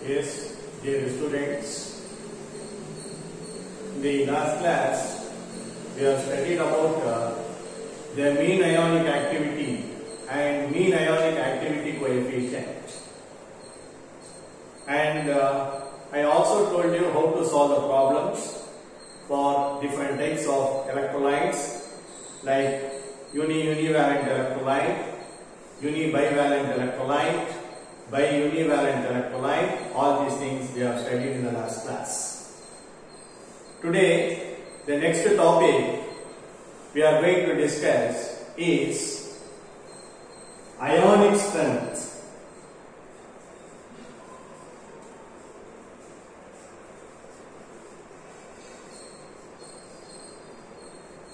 Yes, dear students, in the last class we have studied about the mean ionic activity and mean ionic activity coefficient, and I also told you how to solve the problems for different types of electrolytes like univalent electrolyte, bivalent electrolyte, biunivalent electrolyte. All these things we have studied in the last class. Today, the next topic we are going to discuss is ionic strength.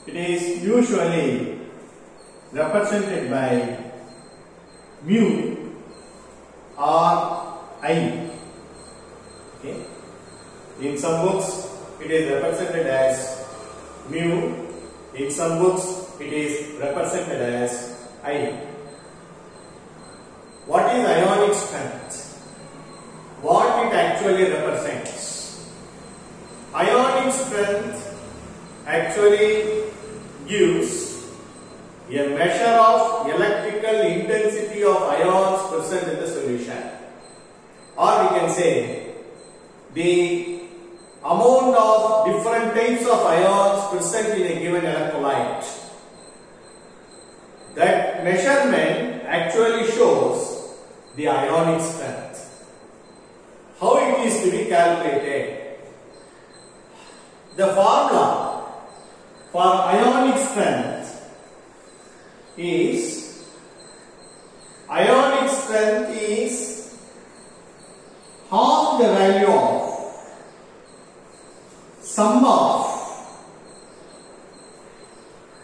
It is usually represented by mu or I. Okay. In some books it is represented as mu. In some books it is represented as I. What is ionic strength? What it actually represents? Ionic strength actually gives a measure of electrical intensity of ions present in the solution, or we can say the amount of different types of ions present in a given electrolyte. That measurement actually shows the ionic strength. How it is to be calculated? The formula for ionic strength is half the value of sum of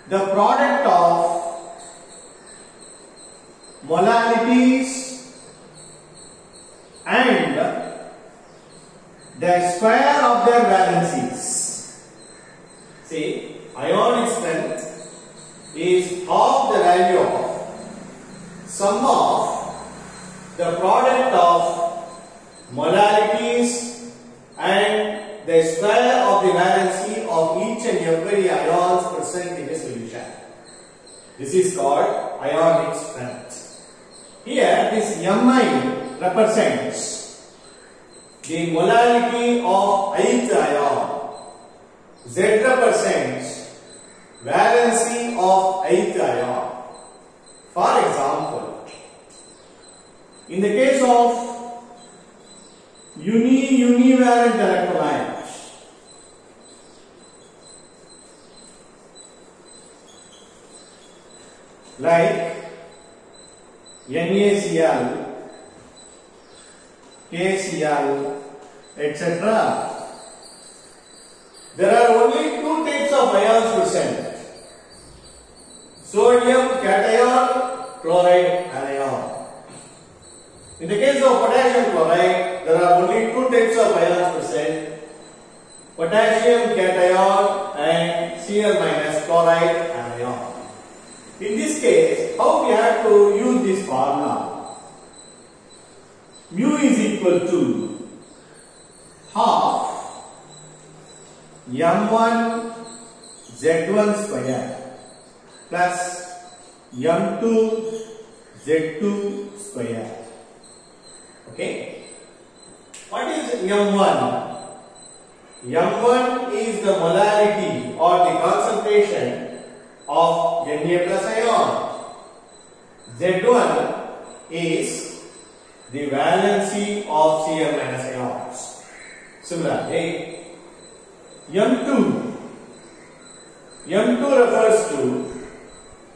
the product of molarities and the square of their valencies. See, ionic strength is half the value of sum of the product of molarities and the square of the valency of each and every ions present in a solution. This is called ionic strength. Here this Mi represents the molarity of ith ion. Z represents valency of ith ion. For example, in the case of univalent electrolytes, like NaCl, KCl, etc., there are only two types of ions present: sodium cation, chloride anion. In the case of potassium chloride, there are only two types of ions present: potassium cation and Cl- chloride anion. In this case, how we have to use this formula? Mu is equal to half M1 Z1 square plus M2 Z2 square. Okay. What is M1? M1 is the molarity or the concentration of Na plus ion. Z1 is the valency of Cl minus ions. Similarly, M2 refers to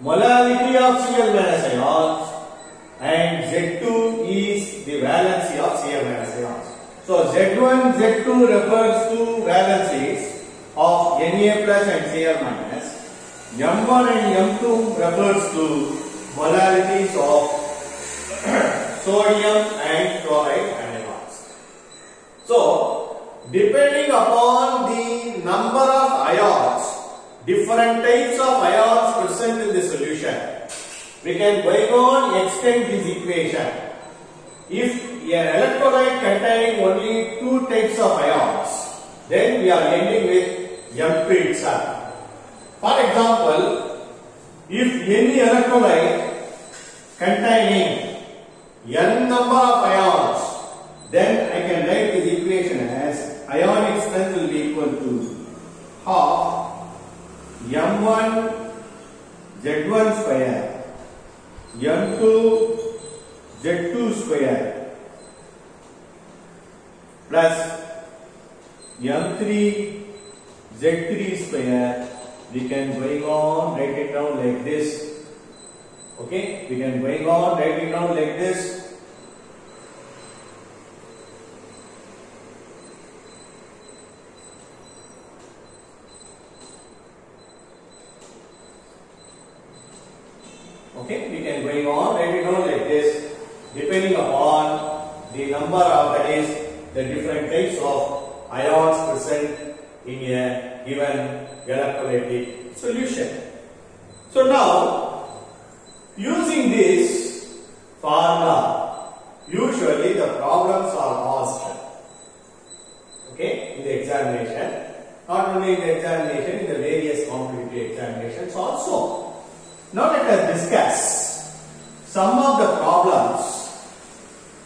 molarity of Cl minus ions, and Z2 is the valency of Cl minus ions. So Z1, Z2 refers to valencies of Na plus and Cl minus. M1 and M2 refers to molarities of sodium and chloride anions. So, depending upon the number of ions, different types of ions present in the solution, we can go on extend this equation. if an electrolyte containing only two types of ions, then we are ending with M2 itself. For example, if any electrolyte containing n number of ions, then I can write this equation as ionic strength will be equal to half M1 Z1 square M2 Z2 square plus M3 Z3 square. We can going on write it down like this. Okay, we can going on write it down like this. Okay, we can going on write it down like this, depending upon the number of, that is the different types of ions present in a given electrolytic solution. So now, using this formula, usually the problems are asked, okay, in the examination. Not only in the examination, in the various competitive examinations also. Now let us discuss some of the problems,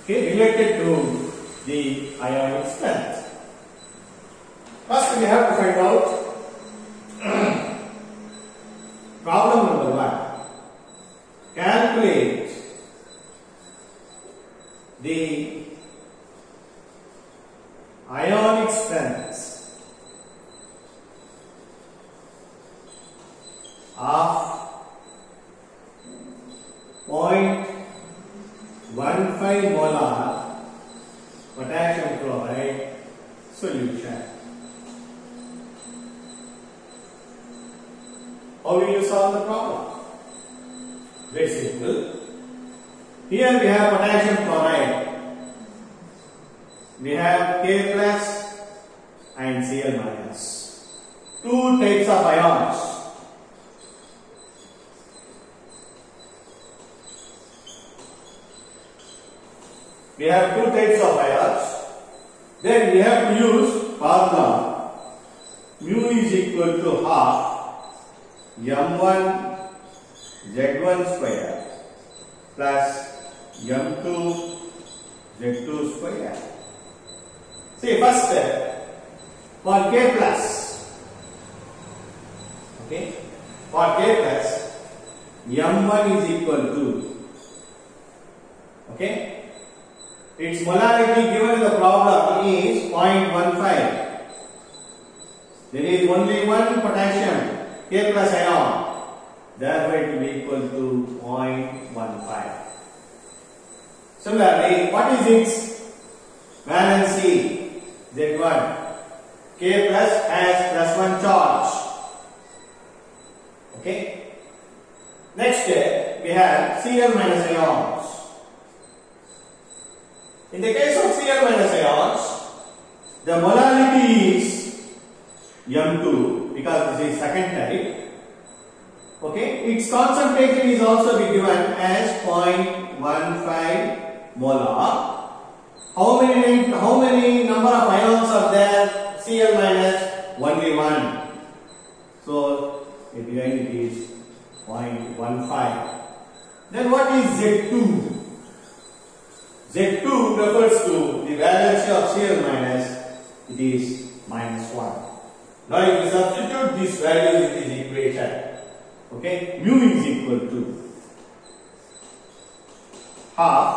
okay, related to the ionic strength. First we have to find out problem number 1. Calculate the ionic strengths of 0.15 molar potassium chloride solution. How will you solve the problem? Very simple. Here we have potassium chloride. We have K plus and Cl minus. Two types of ions. We have two types of ions. Then we have to use formula. Mu is equal to half M1 Z1 square plus M2 Z2 square. See, first step for K plus. Okay, for K plus, M1 is equal to, okay, its molarity given in the problem is 0.15. There is only one potassium K plus ion, therefore it will be equal to 0.15. Similarly, what is its valency? Z1. K plus has +1 charge. Okay. Next we have Cl minus ions. In the case of Cl minus ions, the molarity is M2 because this is second type. Okay, its concentration is also be given as 0.15 molar. How many number of ions are there? Cl minus only one. So again it is 0.15. Then what is Z2? Z2 refers to the valency of Cl minus, it is -1. Now if you substitute this value in this equation, okay, mu is equal to half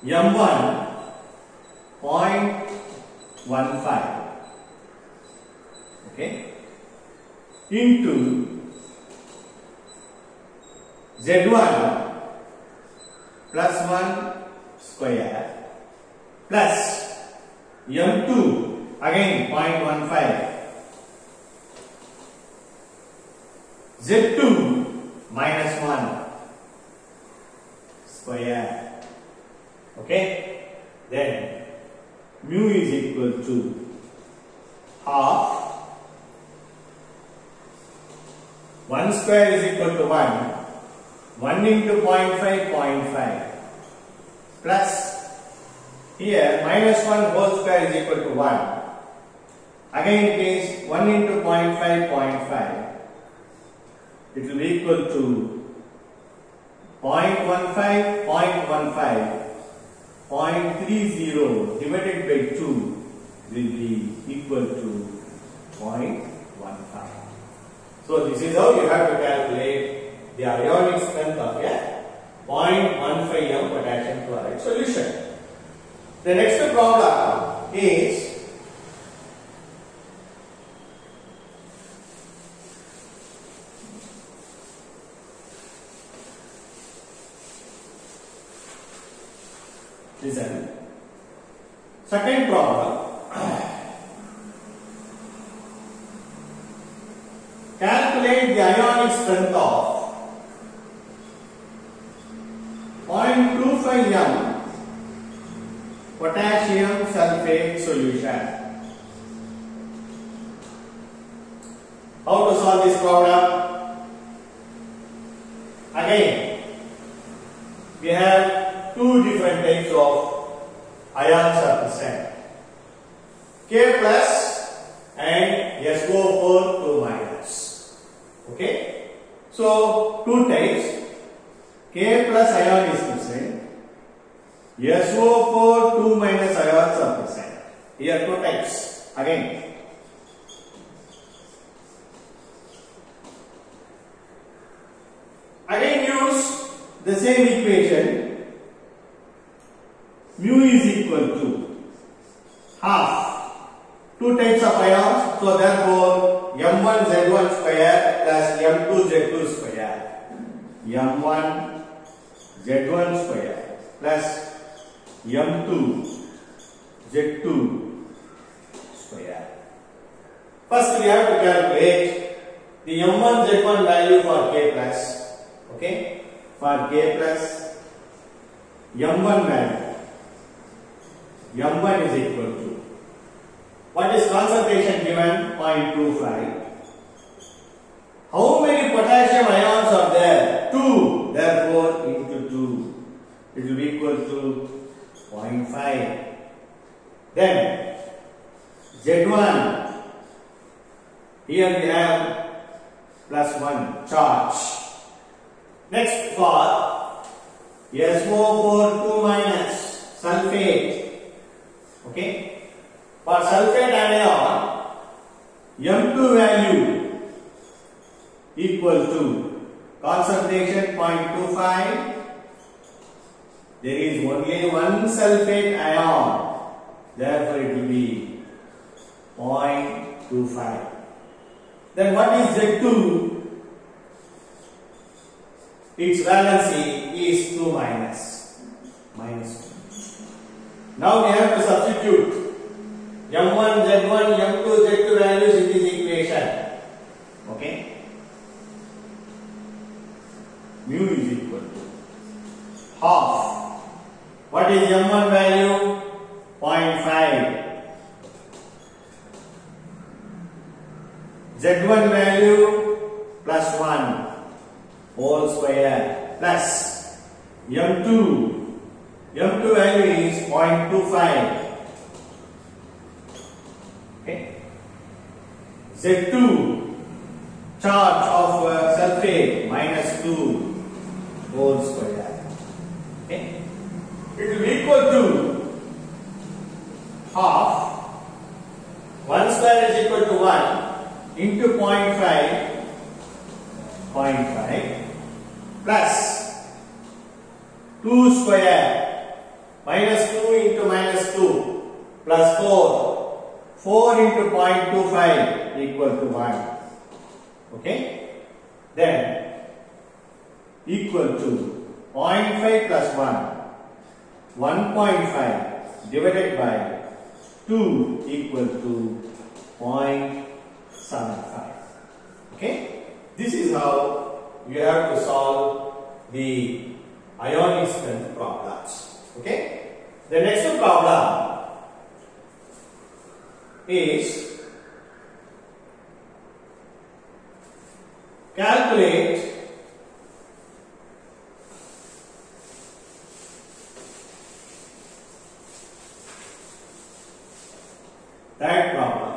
M1 0.15, okay, into Z1 +1 square plus M2 again 0.15 Z2 -1 square. Okay, then mu is equal to half 1 square is equal to 1. 1 into 0.5, 0.5. plus here minus 1 whole square is equal to 1. Again it is 1 into 0.5, 0.5. It will be equal to 0.15, 0.15. 0.30 divided by 2 will be equal to 0.15. So this is how you have to calculate the ionic strength of a 0.15 m potassium chloride solution. The next problem is listen. Second problem. Calculate the ionic strength of 0.25 m potassium sulfate solution. How to solve this problem? Again, we have two different types of ions are present. K plus and SO4 2 minus. Okay? So, two types. K plus ion is present. SO4 2 minus ions are present. Here two types. Again. Again use the same equation. Mu is equal to half. Two types of ions. So therefore M1 Z1 square plus M2 Z2 square. M1 Z1 square plus M2 Z2 square. First we have to calculate the M1 Z1 value for K plus. Okay, for K plus M1 value. M1 is equal to, what is concentration given? 0.25. How many potassium ions are there? 2. Therefore, into 2, it will be equal to 0.5. Then Z1, here we have plus 1 charge. Next for SO4 2 minus sulfate. Okay, for sulfate anion, M2 value equal to concentration 0.25. There is only one sulfate ion, therefore it will be 0.25. Then what is Z2? Its valency is 2 minus. Minus 2. Now we have to substitute M1, Z1, M2, Z2 values in this equation. Okay. Mu is equal to half. What is M1 value? 0.5. Z1 value plus 1 whole square plus M2. M2 value is 0.25. Okay. Z2 charge of sulfate minus 2 whole square. Okay. It will be equal to half. 1 square is equal to 1 into 0.5. 0.5 plus 2 square minus 2 into minus 2 plus 4. 4 into 0.25 equal to 1. Okay. Then equal to 0.5 plus 1. 1.5 divided by 2 equal to 0.75. Okay. This is how you have to solve the ionic strength problems. Okay. The next problem is calculate Third problem.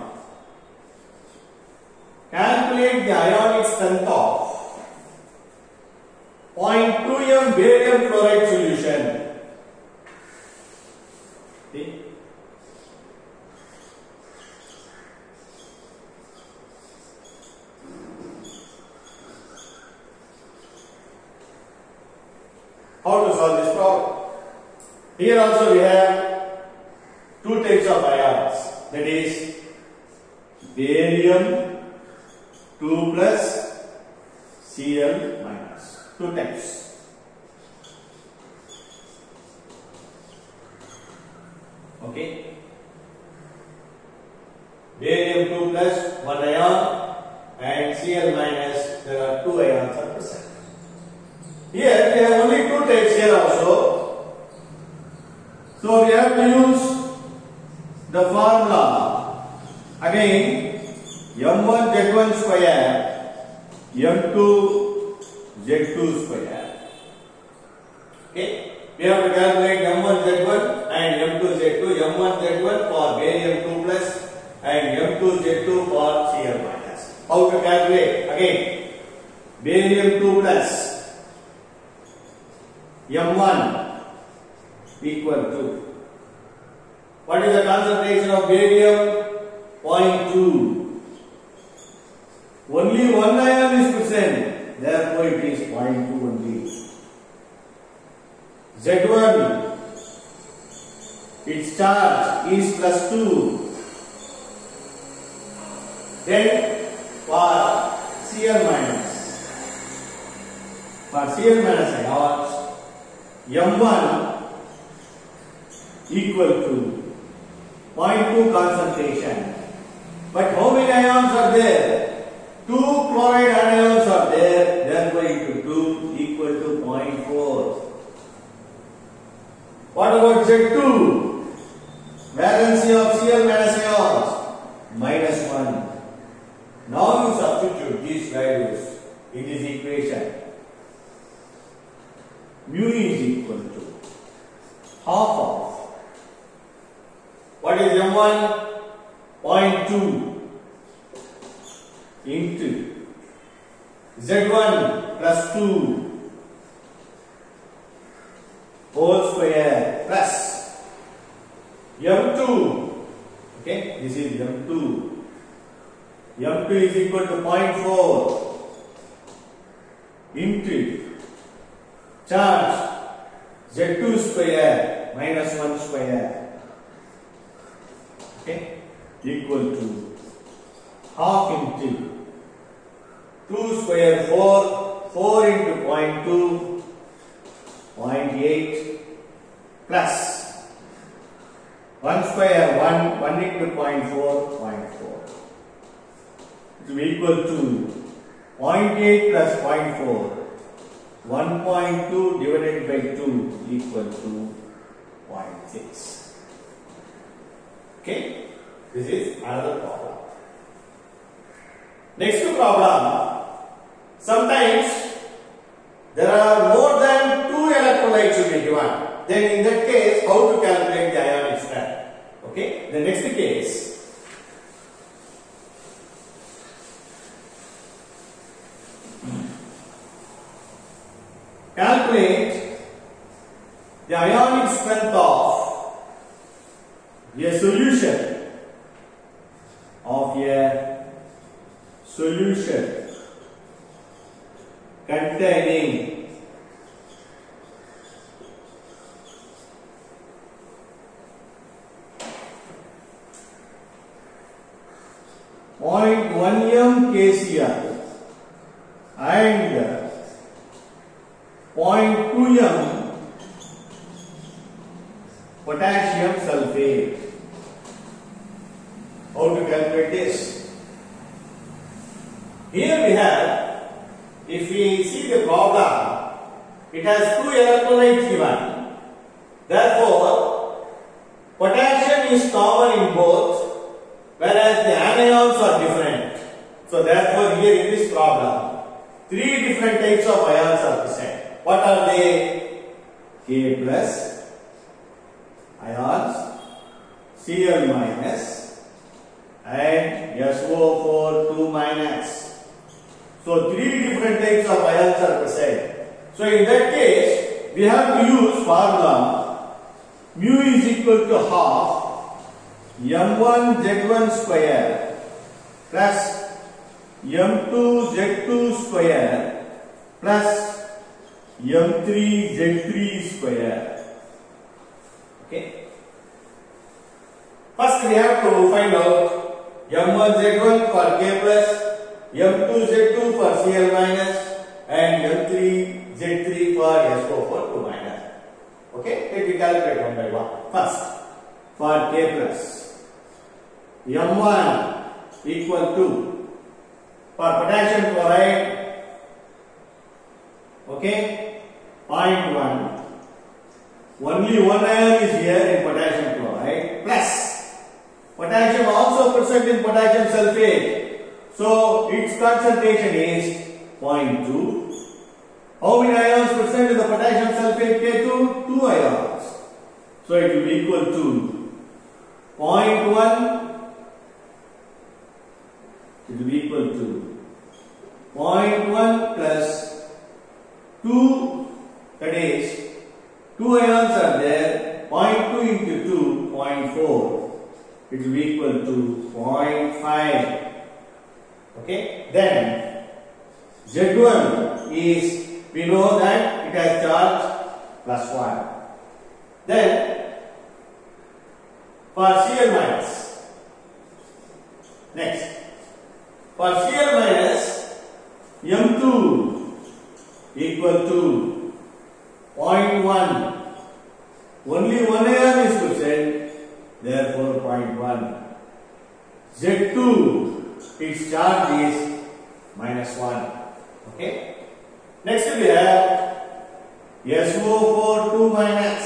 Calculate the ionic strength of 0.2 m barium chloride solution. See? How to solve this problem? Here also we have two types of ions, that is barium 2 plus Cl minus, two types. Okay, barium 2 plus one ion and Cl minus, there are two ions are present. Here we have only two types here also. So we have to use the formula. Again, M1 Z1 square, M2 Z2 square. Okay, we have to calculate M1 Z1 and M2 Z2. M1 Z1 for barium 2 plus and M2 Z2 for Cl minus. How to calculate? Again, barium 2 plus M1 equal to, what is the concentration of barium? 0.2. Only one ion is present, therefore it is 0.2 only. Z1, its charge is plus 2. Then for Cl minus, ions, M1 equal to 0.2 concentration. But how many ions are there? 2 chloride anions are there, therefore into 2 equal to 0.4. What about Z2? Valency of Cl minus ions, minus 1. Now you substitute these values in this equation. Mu is equal to half of, what is M1? 0.2 into Z1 plus 2 whole square plus M2. Okay, this is M2. M2 is equal to 0.4 into charge Z2 square minus 1 square, okay, equal to half into 2 square 4 into 0.2, 0.8 plus 1 square 1 into 0.4, 0.4. It will be equal to 0.8 plus 0.4. 1.2 divided by 2 equal to 0.6. Okay, this is another problem. Next problem. Sometimes there are more than 2 electrolytes to be given. Then in that case, how to calculate the ionic strength? Okay, the next case. Calculate the ionic strength of a solution containing 0.1 m KCl and 0.2 m potassium sulfate. How to calculate this? Here we have, if we see the problem, it has 2 electrolytes given. Therefore, potassium is common in both, whereas the anions are different. So therefore, here in this problem, 3 different types of ions are present. What are they? K plus ions, Cl minus and SO4 2 minus. So three different types of ions are present. So in that case, we have to use formula mu is equal to half m1 z1 square plus m2 z2 square plus m3 z3 square. Okay. First we have to find out m1 z1 for K plus, m2 z2 for Cl minus, and m3 z3 for SO4 2 minus. Okay, let me calculate one by one. First, for K plus, m1 equal to, for potassium chloride, okay, 0.1. Only one ion is here in potassium chloride, plus potassium also present in potassium sulfate. So its concentration is 0.2. How many ions present in the potassium sulfate K2? 2 ions. So it will be equal to 0.1. It will be equal to 0.1 plus 2, that is 2 ions are there, 0.2 into 2, 0.4. It will be equal to 0.5. Okay, then Z1 is, we know that it has charge plus 1. Then for Cl minus, next for Cl minus, M2 equal to 0.1. Only one ion is present, therefore 0.1. Z2, its charge is minus 1. Okay. Next we have SO4 2 minus.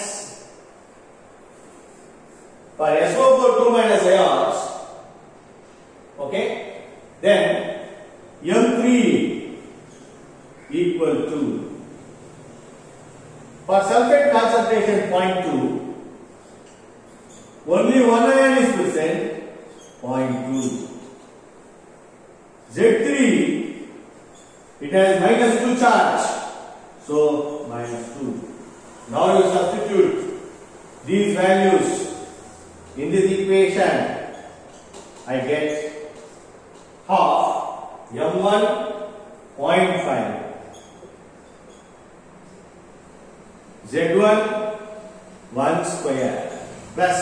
For SO4 2 minus ions, okay, then M3 equal to, for sulfate concentration 0.2, only one ion is present, 0.2. Z3, it has minus 2 charge, so minus 2. Now you substitute these values in this equation. I get half M1 0.5, Z1 1 square plus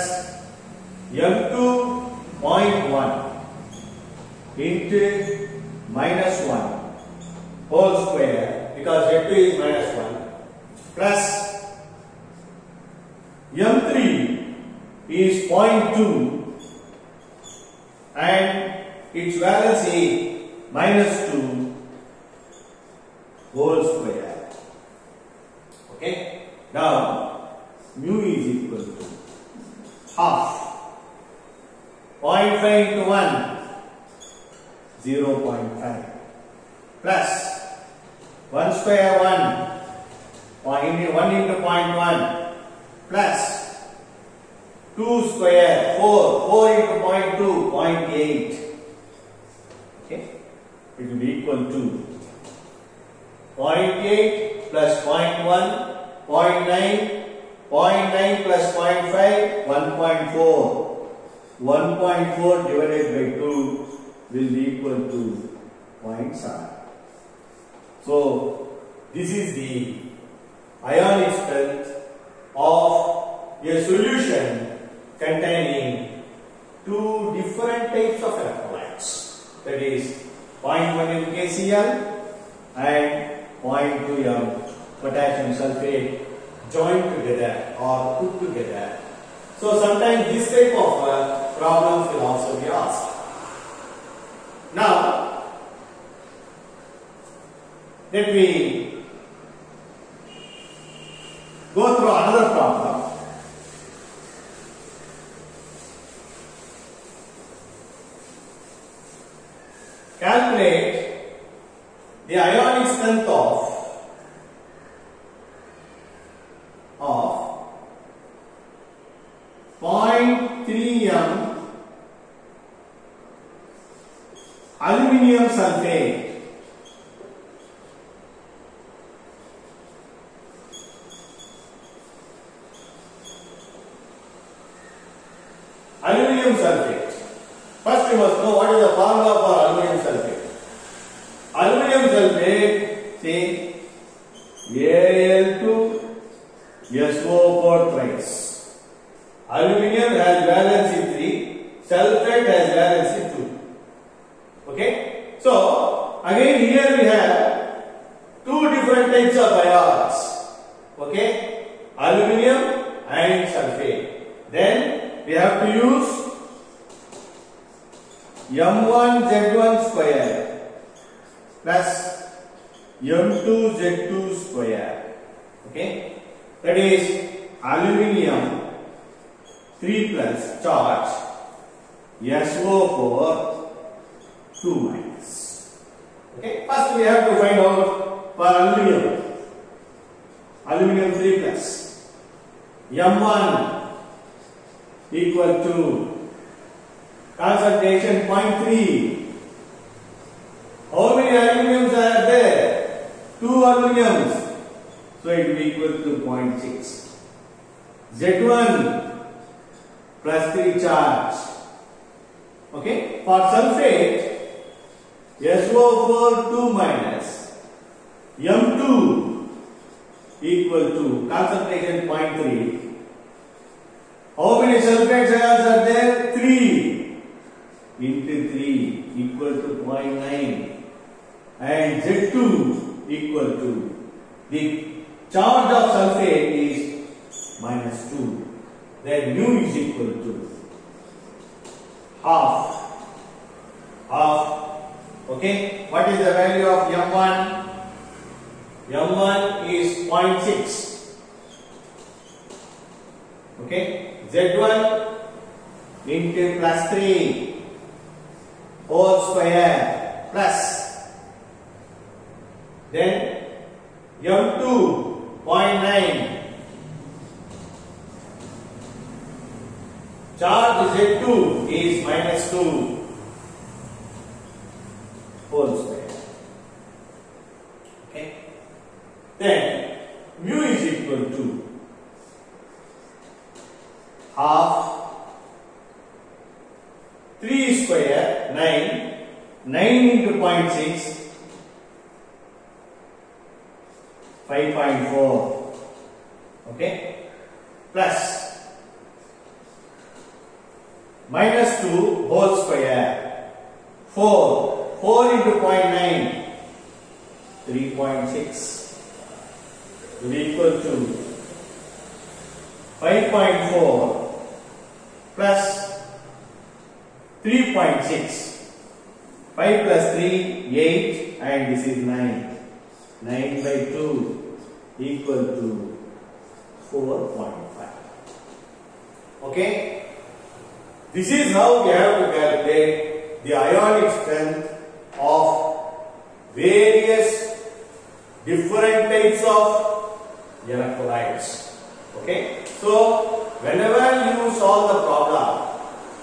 M2 0.1 into minus 1 whole square, because Z2 is minus 1, plus M3 is 0.2 and its valence is minus 2 whole square. Okay. Now mu is equal to half 0.5 into 1, 0.5 plus 1 square 1 into 0.1 plus 2 square 4 into 0.2 0.8. Okay, it will be equal to 0.8 plus 0.1 0.9 plus 0.5 1.4. 1.4 divided by 2 will be equal to 0.7. So this is the ionic strength of a solution containing two different types of electrolytes, that is 0.1 MkCl and 0.2 m potassium sulfate joined together or put together. So sometimes this type of problems will also be asked. Now let me go through another problem. Calculate the ionic strength of 0.3 m Aluminium sulfate. Aluminium sulfate. First we must know what is the formula for aluminium sulfate. Aluminium sulfate, see, Al2SO4 thrice. Aluminium has valency 3, sulfate has valency 2. Okay? So, again here we have two different types of ions. Okay? Aluminium and sulfate. Then we have to use M1Z1 square plus M2Z2 square. Okay? That is aluminium 3 plus charge SO4 2 minus. Okay? First we have to find out for aluminium. Aluminium 3 plus M1 equal to concentration 0.3. How many aluminiums are there? 2 aluminiums. So it will be equal to 0.6. Z1 plus 3 charge. Okay. For sulfate, SO4 2 minus M2 equal to concentration 0.3. How many sulfate ions are there? 3 into 3 equal to 0.9. And Z2 equal to, the charge of sulfate is minus 2. Then mu is equal to half. Okay. What is the value of M1? M1 is 0.6. Okay. Z1 into plus 3 whole square plus, then M2 0.9, charge Z2 is minus 2 whole square. Okay. Then mu is equal to half 3 square 9 into 0.6 5.4. Okay, plus minus 2 whole square 4 into 0.9 3.6 will equal to 5.4 plus 3.6. 5 plus 3, 8, and this is 9. 9 by 2 equal to 4.5. Okay? This is how we have to calculate the ionic strength of various different types of electrolytes. Okay? So, whenever you solve the problem,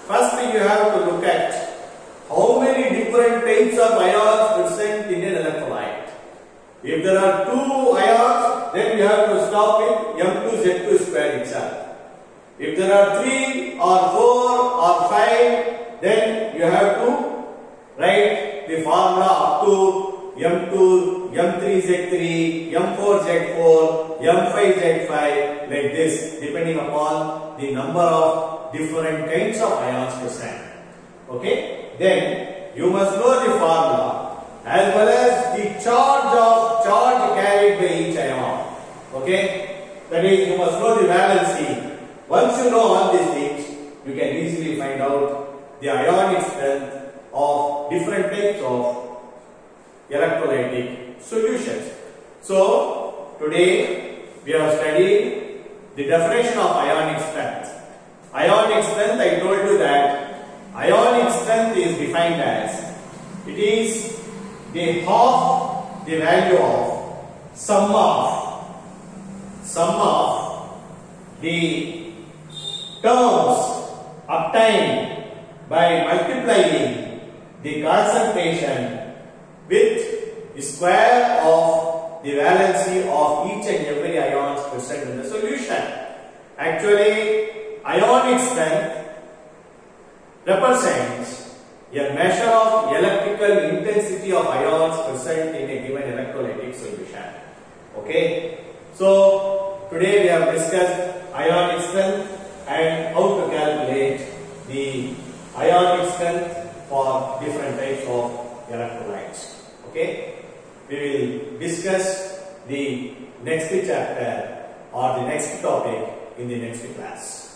first you have to look at how many different types of ions present in an electrolyte. If there are 2 ions, then you have to stop with M2Z2 square itself. If there are 3 or 4 or 5, then you have to write the formula up to M2, M3Z3, M4Z4, M5Z5, like this, depending upon the number of different kinds of ions present. Okay? Then you must know the formula as well as the charge carried by each ion. Okay? That is, you must know the valency. Once you know all these things, you can easily find out the ionic strength of different types of electrolytic solutions. So, today we have studied the definition of ionic strength. Ionic strength, I told you that ionic strength is defined as, it is the half the value of sum of the terms obtained by multiplying the concentration with the square of the valency of each and every ions present in the solution. Actually, ionic strength represents a measure of electrical intensity of ions present in a given electrolytic solution. Okay. So today we have discussed ionic strength and how to calculate the ionic strength for different types of electrolytes. Okay. We will discuss the next chapter or the next topic in the next class.